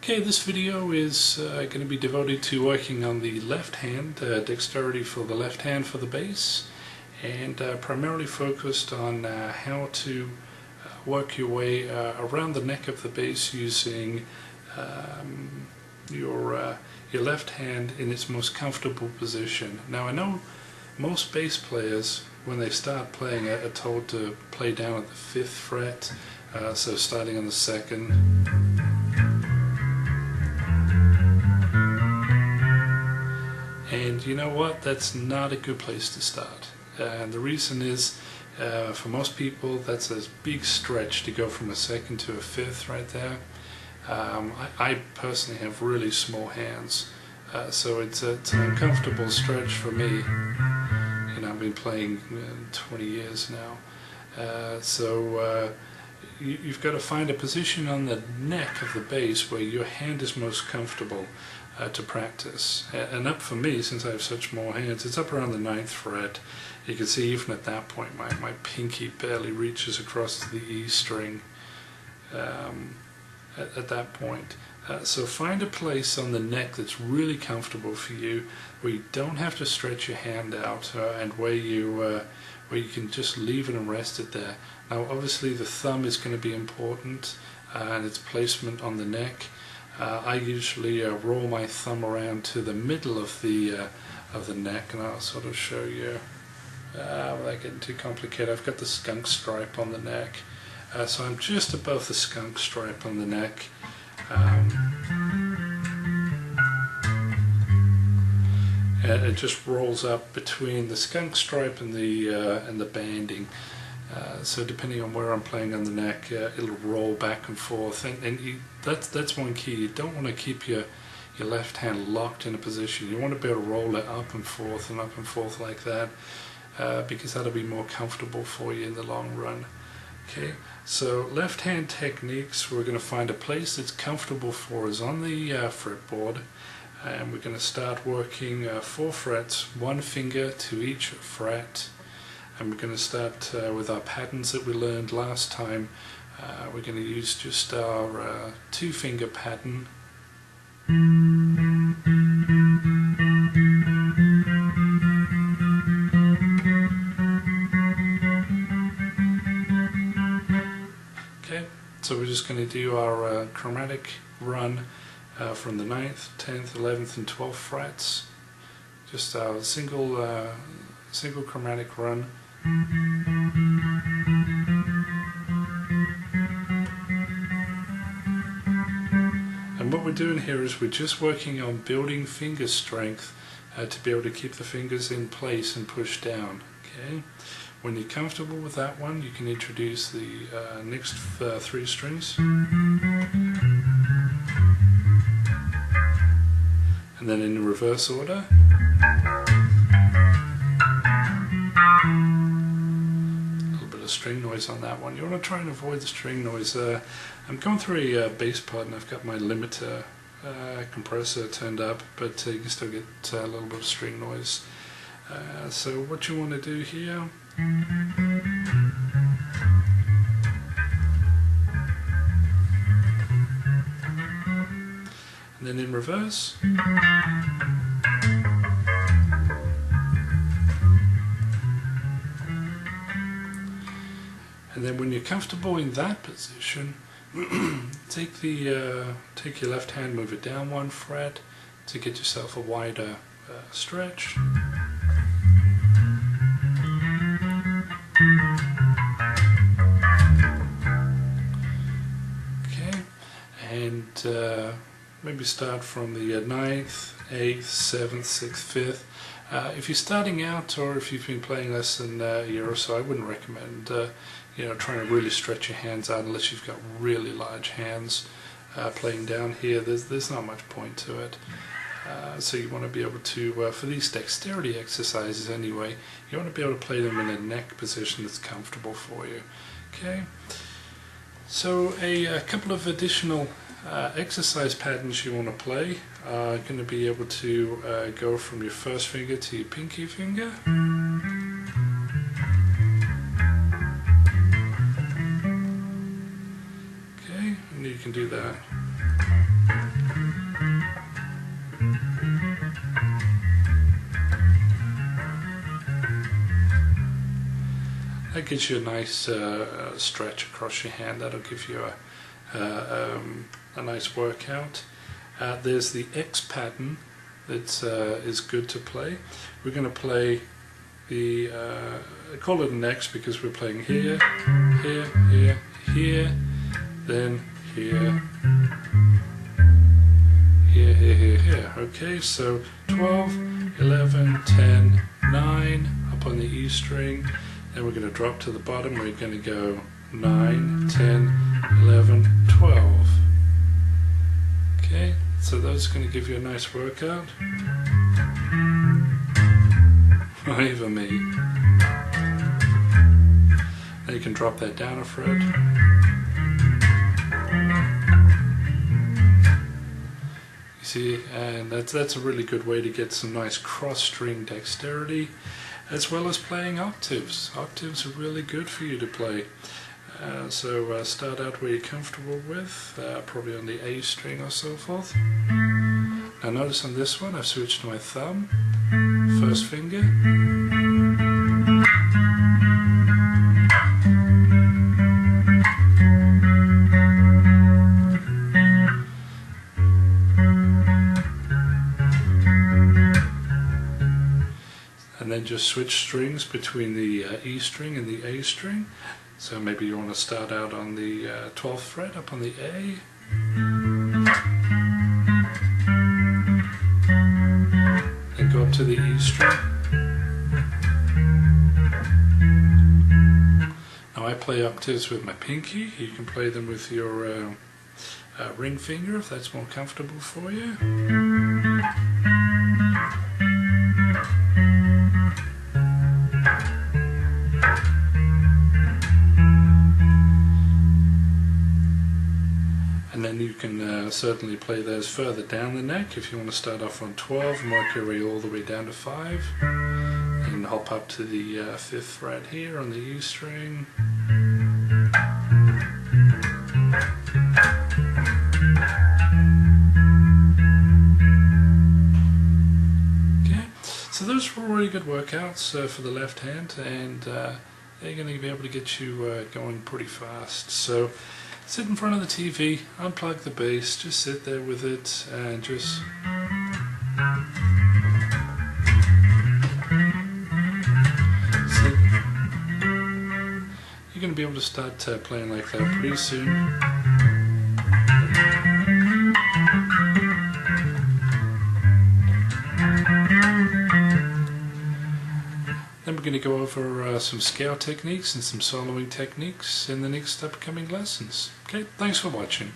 Okay, this video is going to be devoted to working on the left hand, dexterity for the left hand for the bass, and primarily focused on how to work your way around the neck of the bass using your left hand in its most comfortable position. Now I know most bass players, when they start playing, are told to play down at the 5th fret, so starting on the 2nd. And you know what? That's not a good place to start. And the reason is, for most people, that's a big stretch to go from a 2nd to a 5th right there. I personally have really small hands, so it's an uncomfortable stretch for me. You know, I've been playing 20 years now. You've got to find a position on the neck of the bass where your hand is most comfortable to practice. And up for me, since I have such small hands, it's up around the 9th fret. You can see even at that point my pinky barely reaches across to the E string at that point. So find a place on the neck that's really comfortable for you, where you don't have to stretch your hand out, and where you can just leave it and rest it there. Now obviously the thumb is going to be important, and its placement on the neck. I usually roll my thumb around to the middle of the neck, and I'll sort of show you without getting too complicated. I've got the skunk stripe on the neck, so I'm just above the skunk stripe on the neck. And it just rolls up between the skunk stripe and the banding. So depending on where I'm playing on the neck, it'll roll back and forth, and that's one key. You don't want to keep your left hand locked in a position. You want to be able to roll it up and forth like that, because that'll be more comfortable for you in the long run. Okay, so left hand techniques, we're going to find a place that's comfortable for us on the fretboard, and we're going to start working 4 frets, 1 finger to each fret. And we're going to start with our patterns that we learned last time. We're going to use just our 2-finger pattern. Okay, so we're just going to do our chromatic run from the 9th, 10th, 11th and 12th frets. Just our single chromatic run. And what we're doing here is we're just working on building finger strength to be able to keep the fingers in place and push down. Okay, when you're comfortable with that one, you can introduce the next 3 strings, and then in reverse order. String noise on that one. You want to try and avoid the string noise. I'm going through a bass pod and I've got my limiter compressor turned up, but you can still get a little bit of string noise. So what you want to do here, and then in reverse. And then when you're comfortable in that position, take your left hand, move it down 1 fret to get yourself a wider stretch. Okay, and maybe start from the 9th, 8th, 7th, 6th, 5th. If you're starting out, or if you've been playing less than a year or so, I wouldn't recommend trying to really stretch your hands out unless you've got really large hands. Playing down here, there's not much point to it. So you want to be able to, for these dexterity exercises anyway, you want to be able to play them in a neck position that's comfortable for you. Okay, so a couple of additional exercise patterns you want to play are going to be able to go from your 1st finger to your pinky finger. Okay, and you can do that. That gives you a nice stretch across your hand. That'll give you a nice workout. There's the X pattern that is good to play. We're going to play the, I call it an X because we're playing here, here, here, here, then here, here, here, here, here. Okay, so 12, 11, 10, 9 up on the E string. Then we're going to drop to the bottom. We're going to go 9, 10, 11, 12. Okay, so those are going to give you a nice workout. Or even me. Now you can drop that down a fret. You see, and that's a really good way to get some nice cross-string dexterity, as well as playing octaves. Octaves are really good for you to play. So start out where you're comfortable with, probably on the A string or so forth. Now notice on this one I've switched to my thumb, first finger. And then just switch strings between the E string and the A string. So maybe you want to start out on the 12th fret up on the A. And go up to the E string. Now I play octaves with my pinky. You can play them with your ring finger if that's more comfortable for you. And then you can certainly play those further down the neck if you want to start off on 12 and work your way all the way down to 5. And hop up to the 5th fret here on the E string. Okay, so those were really good workouts for the left hand, and they're going to be able to get you going pretty fast. So sit in front of the TV, unplug the bass, just sit there with it and just sit. You're going to be able to start playing like that pretty soon. Then we're going to go over some scale techniques and some soloing techniques in the next upcoming lessons. Okay, thanks for watching.